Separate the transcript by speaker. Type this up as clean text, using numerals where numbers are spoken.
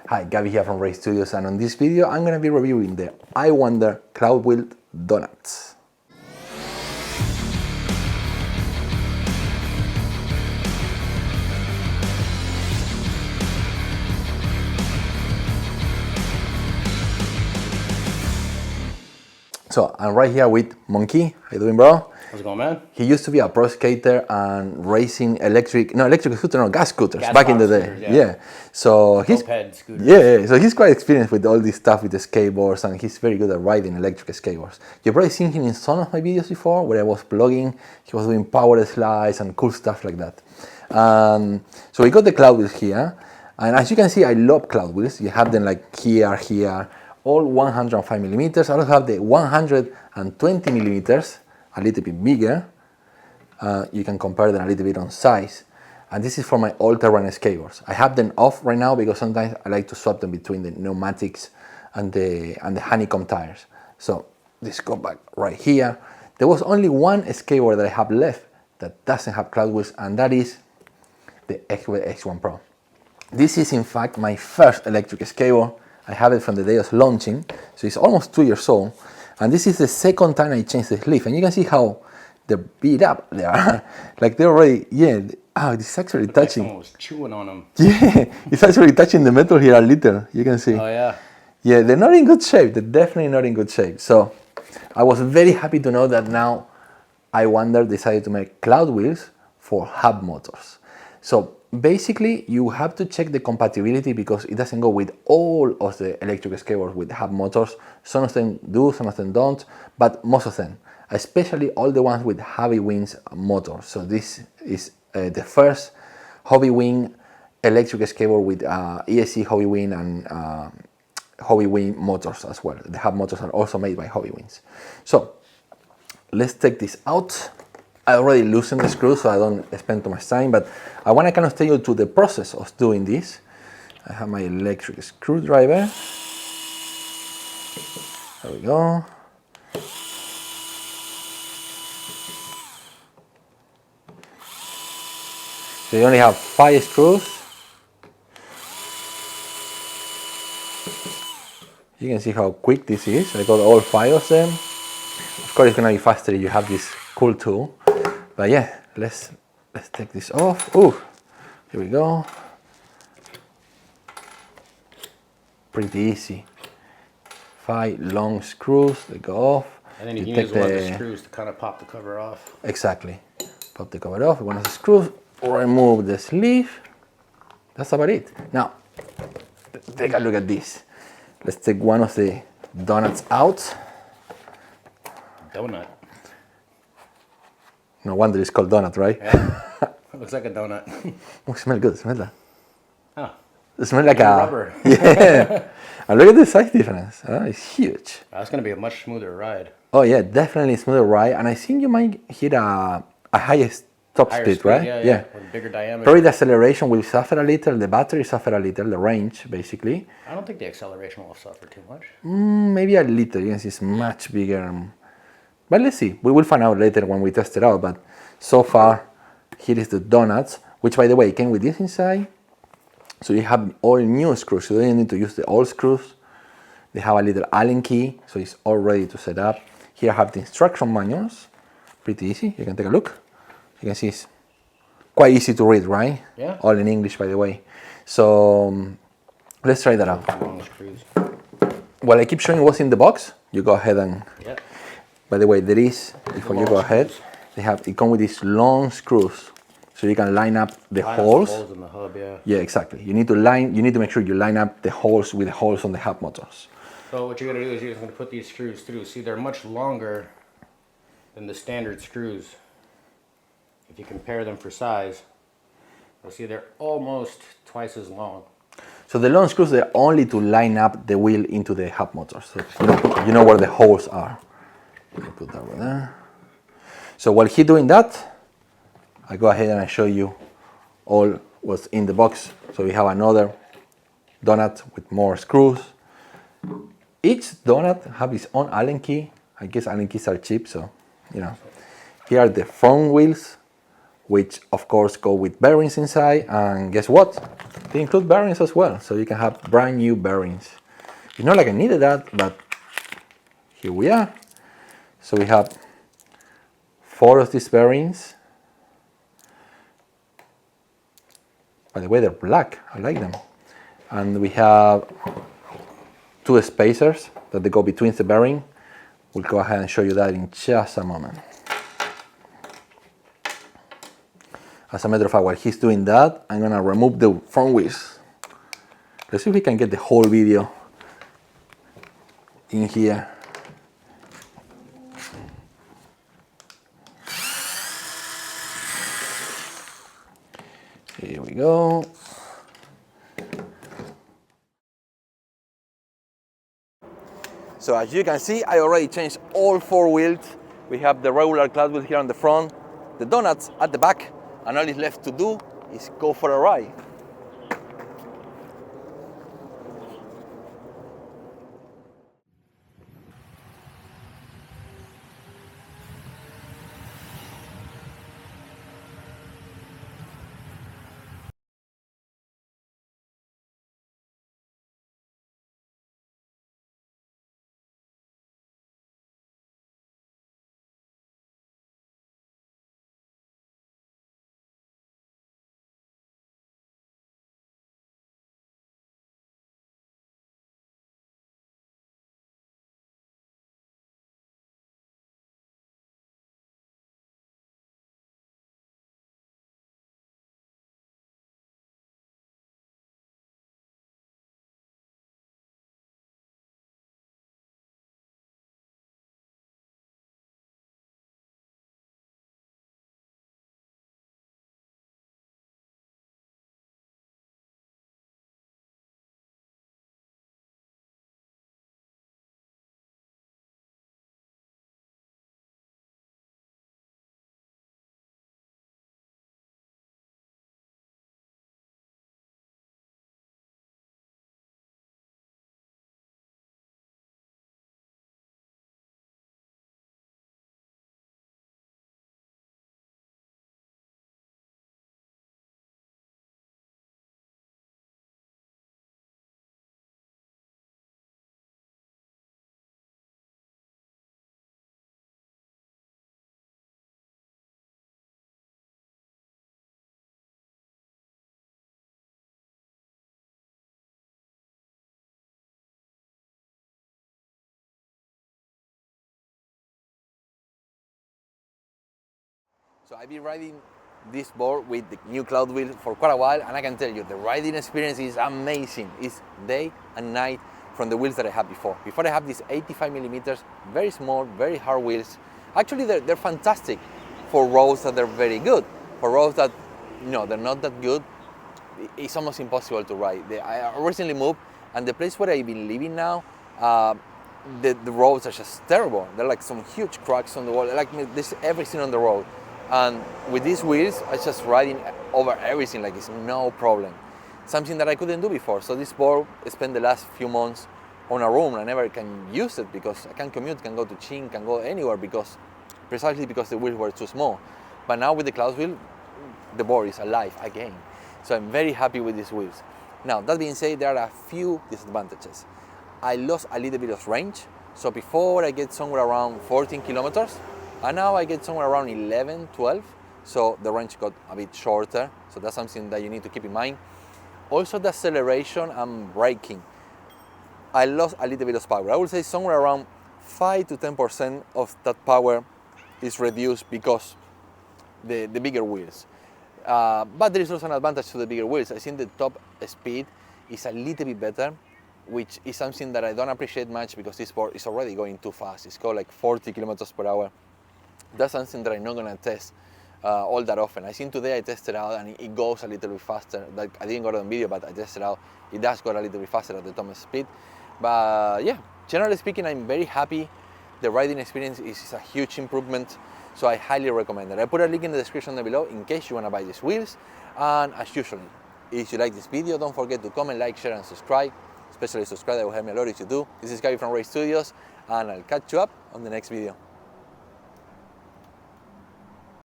Speaker 1: Hi, Gabby here from Ray Studios, and on this video I'm going to be reviewing the I Wonder Cloud Wheel Donuts. So I'm right here with Monkey. How you doing, bro?
Speaker 2: How's it going, man?
Speaker 1: He used to be a pro skater and racing gas scooters back in the day.
Speaker 2: Scooters, yeah.
Speaker 1: So he's
Speaker 2: Moped scooters.
Speaker 1: So he's quite experienced with all this stuff with the skateboards, and he's very good at riding electric skateboards. You've probably seen him in some of my videos before where I was vlogging. He was doing power slides and cool stuff like that. So we got the cloud wheels here, and as you can see, I love cloud wheels. You have them like here, all 105 millimeters. I also have the 120 millimeters, a little bit bigger. You can compare them a little bit on size. And this is for my all-terrain skateboards. I have them off right now because sometimes I like to swap them between the pneumatics and the honeycomb tires. So this go back right here. There was only one skateboard that I have left that doesn't have cloud wheels, and that is the Exway X1 Pro. This is in fact my first electric skateboard. I have it from the day of launching, so it's almost 2 years old. And this is the second time I changed the sleeve, and you can see how they're beat up they are. Like they're already, this is actually touching.
Speaker 2: Like someone was chewing on them.
Speaker 1: Yeah, it's actually touching the metal here a little, you can see.
Speaker 2: Oh yeah.
Speaker 1: Yeah, they're not in good shape, they're definitely not in good shape. So I was very happy to know that now I Wonder decided to make cloud wheels for hub motors. So basically you have to check the compatibility because it doesn't go with all of the electric skateboards with hub motors. Some of them do, some of them don't, but most of them, especially all the ones with Hobby Wings motors. So this is the first Hobby Wing electric skateboard with ESC Hobby Wing and Hobby Wing motors as well. The hub motors are also made by Hobby Wings. So let's take this out. I already loosened the screws so I don't spend too much time, but I want to kind of take you to the process of doing this. I have my electric screwdriver. There we go. So you only have 5 screws. You can see how quick this is. I got all 5 of them. Of course, it's gonna be faster if you have this cool tool. But yeah, let's take this off. Oh, here we go. Pretty easy. 5 long screws, they go off.
Speaker 2: And then you can use one of the screws to kind of pop the cover off.
Speaker 1: Exactly. Pop the cover off, one of the screws, remove the sleeve. That's about it. Now, take a look at this. Let's take one of the donuts out.
Speaker 2: Donut.
Speaker 1: No wonder it's called donut, right?
Speaker 2: Yeah. It looks like a donut.
Speaker 1: Oh, it smells good. Smell that.
Speaker 2: Oh.
Speaker 1: It smells like
Speaker 2: rubber.
Speaker 1: Yeah. And look at the size difference. It's huge.
Speaker 2: That's going to be a much smoother ride.
Speaker 1: Oh yeah, definitely smoother ride. And I think you might hit a higher top speed, right?
Speaker 2: Yeah. With a bigger diameter.
Speaker 1: Probably the acceleration will suffer a little, the battery suffer a little, the range basically.
Speaker 2: I don't think the acceleration will suffer too much.
Speaker 1: Maybe a little. You can see it's much bigger. But let's see. We will find out later when we test it out. But so far, here is the donuts, which by the way came with this inside. So you have all new screws. You don't need to use the old screws. They have a little Allen key, so it's all ready to set up. Here I have the instruction manuals. Pretty easy. You can take a look. You can see it's quite easy to read, right?
Speaker 2: Yeah.
Speaker 1: All in English, by the way. So let's try that out.
Speaker 2: Long screws.
Speaker 1: While I keep showing what's in the box, you go ahead and.
Speaker 2: Yep.
Speaker 1: By the way, there is, before you go ahead, it comes with these long screws, so you can line up the holes.
Speaker 2: Holes in the hub, yeah.
Speaker 1: Yeah, exactly. You need to make sure you line up the holes with the holes on the hub motors.
Speaker 2: So what you're gonna do is you're just gonna put these screws through. See, they're much longer than the standard screws. If you compare them for size, you'll see they're almost twice as long.
Speaker 1: So the long screws, they're only to line up the wheel into the hub motors. So you know where the holes are. You can put that over there. So while he's doing that, I go ahead and I show you all what's in the box. So we have another donut with more screws. Each donut have its own Allen key. I guess Allen keys are cheap, so you know. Here are the front wheels, which of course go with bearings inside, and guess what? They include bearings as well, so you can have brand new bearings. It's not like I needed that, but here we are. So we have 4 of these bearings. By the way, they're black, I like them. And we have 2 spacers that they go between the bearing. We'll go ahead and show you that in just a moment. As a matter of fact, while he's doing that, I'm gonna remove the front wheels. Let's see if we can get the whole video in here. Here we go. So as you can see, I already changed all 4 wheels. We have the regular cloud wheel here on the front, the donuts at the back, and all is left to do is go for a ride. So I've been riding this board with the new cloud wheel for quite a while, and I can tell you the riding experience is amazing. It's day and night from the wheels that I had before. Before I have these 85 millimeters, very small, very hard wheels. Actually, they're fantastic for roads that are very good. For roads that, they're not that good, it's almost impossible to ride. I recently moved, and the place where I've been living now, the roads are just terrible. They're like some huge cracks on the wall, like there's everything on the road. And with these wheels, I just riding over everything like it's no problem. Something that I couldn't do before. So this board spent the last few months on a room. I never can use it because I can't commute, can go to Chin, can go anywhere precisely because the wheels were too small. But now with the cloud wheel, the board is alive again. So I'm very happy with these wheels. Now, that being said, there are a few disadvantages. I lost a little bit of range. So before I get somewhere around 14 kilometers, and now I get somewhere around 11, 12. So the range got a bit shorter. So that's something that you need to keep in mind. Also the acceleration and braking. I lost a little bit of power. I would say somewhere around 5 to 10% of that power is reduced because the bigger wheels. But there is also an advantage to the bigger wheels. I think the top speed is a little bit better, which is something that I don't appreciate much because this board is already going too fast. It's got like 40 kilometers per hour. That's something that I'm not gonna test all that often. I think today I tested out and it goes a little bit faster. Like I didn't go on video, but I tested out. It does go a little bit faster at the top speed. But yeah, generally speaking, I'm very happy. The riding experience is a huge improvement, so I highly recommend it. I put a link in the description down below in case you wanna buy these wheels. And as usual, if you like this video, don't forget to comment, like, share, and subscribe. Especially subscribe, that will help me a lot if you do. This is Gary from Ray Studios, and I'll catch you up on the next video.